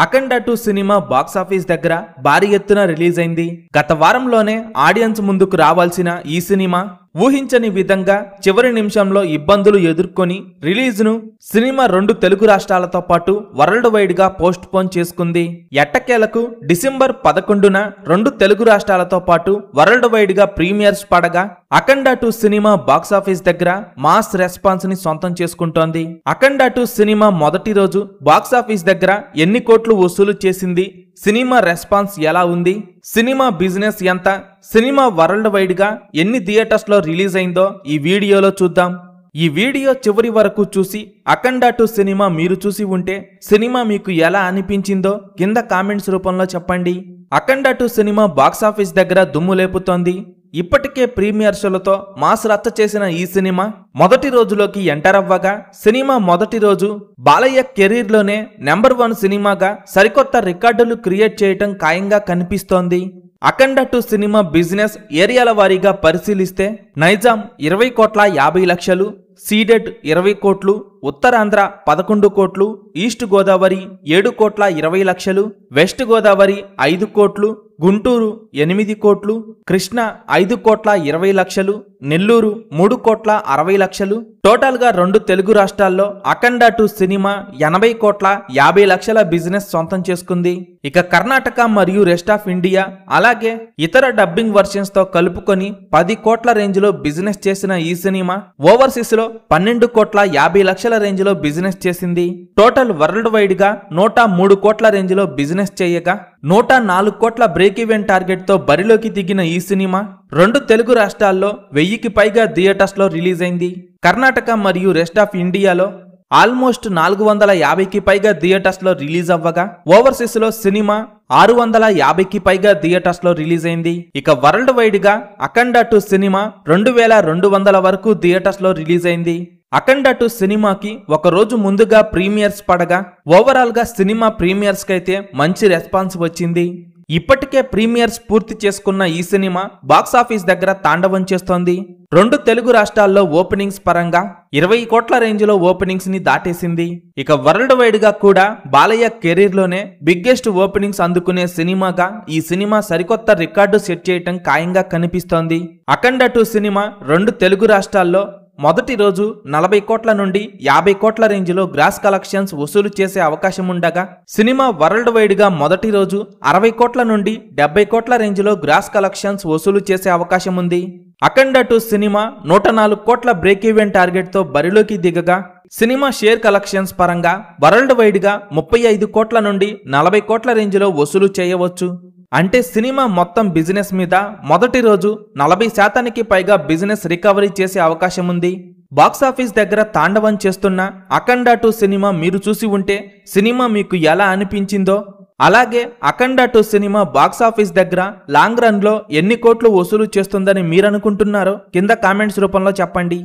అఖండ 2 cinema box office దగ్గర భారీ ఎత్తున రిలీజ్ అయింది. గత వారంలోనే ఆడియన్స్ ముందుకు రావాల్సిన ఈ సినిమా ఊహించని విధంగా చివరి నిమిషంలో ఇబ్బందులు ఎదుర్కొని రిలీజ్ను సినిమా 2 తెలుగు రాష్ట్రాలతో పాటు వరల్డ్ వైడ్ గా పోస్ట్ పోన్ చేసుకుంది. ఎట్టకేలకు డిసెంబర్ 11న 2 తెలుగు రాష్ట్రాలతో పాటు వరల్డ్ వైడ్ గా ప్రీమియర్స్ పడగా అఖండ 2 సినిమా బాక్సాఫీస్ దగ్గర మాస్ రెస్పాన్స్ ని సొంతం చేసుకుంటోంది. అఖండ 2 సినిమా మొదటి రోజు బాక్సాఫీస్ దగ్గర ఎన్ని కోట్లు వసూలు చేసింది, సినిమా రెస్పాన్స్ ఎలా ఉంది, సినిమా బిజినెస్ ఎంత, సినిమా వరల్డ్ వైడ్ గా ఎన్ని థియేటర్స్ లో రిలీజ్ అయిందో ఈ వీడియోలో చూద్దాం. ఈ వీడియో చివరి వరకు చూసి అఖండ 2 సినిమా మీరు చూసి ఉంటే సినిమా మీకు ఎలా అనిపించిందో కింద కామెంట్స్ రూపంలో చెప్పండి. అఖండ 2 సినిమా బాక్సాఫీస్ దగ్గర దుమ్ము లేపుతోంది. ఇప్పటికే ప్రీమియర్స్లతో మాస్ రచ్చ చేసిన ఈ సినిమా మొదటి రోజులోకి ఎంటర్ అవ్వగా సినిమా మొదటి రోజు బాలయ్య కెరీర్ లోనే నెంబర్ 1 సినిమాగా సరికొత్త రికార్డులు క్రియేట్ చేయటం ఖాయంగా కనిపిస్తోంది. అఖండ 2 సినిమా బిజినెస్ ఏరియాల వారీగా పరిశీలిస్తే నైజాం 20,50,00,000, సీడెడ్ 20 కోట్లు, ఉత్తరాంధ్ర 11 కోట్లు, ఈస్ట్ గోదావరి 7,20,00,000, వెస్ట్ గోదావరి 5 కోట్లు, గుంటూరు 8 కోట్లు, కృష్ణ 5,20,00,000, నెల్లూరు 3,60,00,000. టోటల్ గా 2 తెలుగు రాష్ట్రాల్లో అఖండ 2 సినిమా 80,50,00,000 బిజినెస్ సొంతం చేసుకుంది. ఇక కర్ణాటక మరియు రెస్ట్ ఆఫ్ ఇండియా అలాగే ఇతర డబ్బింగ్ వర్షన్స్ తో కలుపుకొని 10 కోట్ల రేంజ్ లో బిజినెస్ చేసిన ఈ సినిమా ఓవర్సీస్ లో 12,50,00,000 రేంజ్ లో బిజినెస్ చేసింది. టోటల్ వరల్డ్ వైడ్ గా 103 కోట్ల రేంజ్ లో బిజినెస్ చేయగా 104 కోట్ల బ్రేక్ ఈవెన్ టార్గెట్ తో బరిలోకి దిగిన ఈ సినిమా 2 తెలుగు రాష్ట్రాల్లో 1000కి పైగా థియేటర్స్ లో రిలీజ్ అయింది. కర్ణాటక మరియు రెస్ట్ ఆఫ్ ఇండియాలో ఆల్మోస్ట్ 450కి పైగా థియేటర్స్ లో రిలీజ్ అవ్వగా ఓవర్సీస్ లో సినిమా 650కి పైగా థియేటర్స్ లో రిలీజ్ అయింది. ఇక వరల్డ్ వైడ్ గా అఖండ 2 సినిమా 2200 వరకు థియేటర్స్ లో రిలీజ్ అయింది. అఖండ 2 సినిమాకి ఒక రోజు ముందుగా ప్రీమియర్స్ పడగా ఓవరాల్ గా సినిమా ప్రీమియర్స్ కైతే మంచి రెస్పాన్స్ వచ్చింది. ఇప్పటికే ప్రీమియర్స్ పూర్తి చేసుకున్న ఈ సినిమా బాక్సాఫీస్ దగ్గర తాండవం చేస్తోంది. 2 తెలుగు రాష్ట్రాల్లో ఓపెనింగ్స్ పరంగా 20 కోట్ల రేంజ్ లో ఓపెనింగ్స్ ని దాటేసింది. ఇక వరల్డ్ వైడ్ గా కూడా బాలయ్య కెరీర్ లోనే బిగ్గెస్ట్ ఓపెనింగ్స్ అందుకునే సినిమాగా ఈ సినిమా సరికొత్త రికార్డు సెట్ చేయటం ఖాయంగా కనిపిస్తోంది. అఖండ 2 సినిమా 2 తెలుగు రాష్ట్రాల్లో మొదటి రోజు 40 కోట్ల నుండి 50 కోట్ల రేంజ్ లో గ్రాస్ కలెక్షన్స్ వసూలు చేసే అవకాశం ఉండగా సినిమా వరల్డ్ వైడ్ గా మొదటి రోజు 60 కోట్ల నుండి 70 కోట్ల రేంజ్ లో గ్రాస్ కలెక్షన్స్ వసూలు చేసే అవకాశం ఉంది. అఖండ 2 సినిమా 104 కోట్ల బ్రేక్ ఈవెన్ టార్గెట్ తో బరిలోకి దిగగా సినిమా షేర్ కలెక్షన్స్ పరంగా వరల్డ్ వైడ్ గా 35 కోట్ల నుండి 40 కోట్ల రేంజ్ లో వసూలు చేయవచ్చు. అంటే సినిమా మొత్తం బిజినెస్ మీద మొదటి రోజు 40% పైగా బిజినెస్ రికవరీ చేసే అవకాశం ఉంది. బాక్సాఫీస్ దగ్గర తాండవం చేస్తున్న అఖండ 2 సినిమా మీరు చూసి ఉంటే సినిమా మీకు ఎలా అనిపించిందో అలాగే అఖండ 2 సినిమా బాక్సాఫీస్ దగ్గర లాంగ్ రన్ లో ఎన్ని కోట్లు వసూలు చేస్తుందని మీరనుకుంటున్నారో కింద కామెంట్స్ రూపంలో చెప్పండి.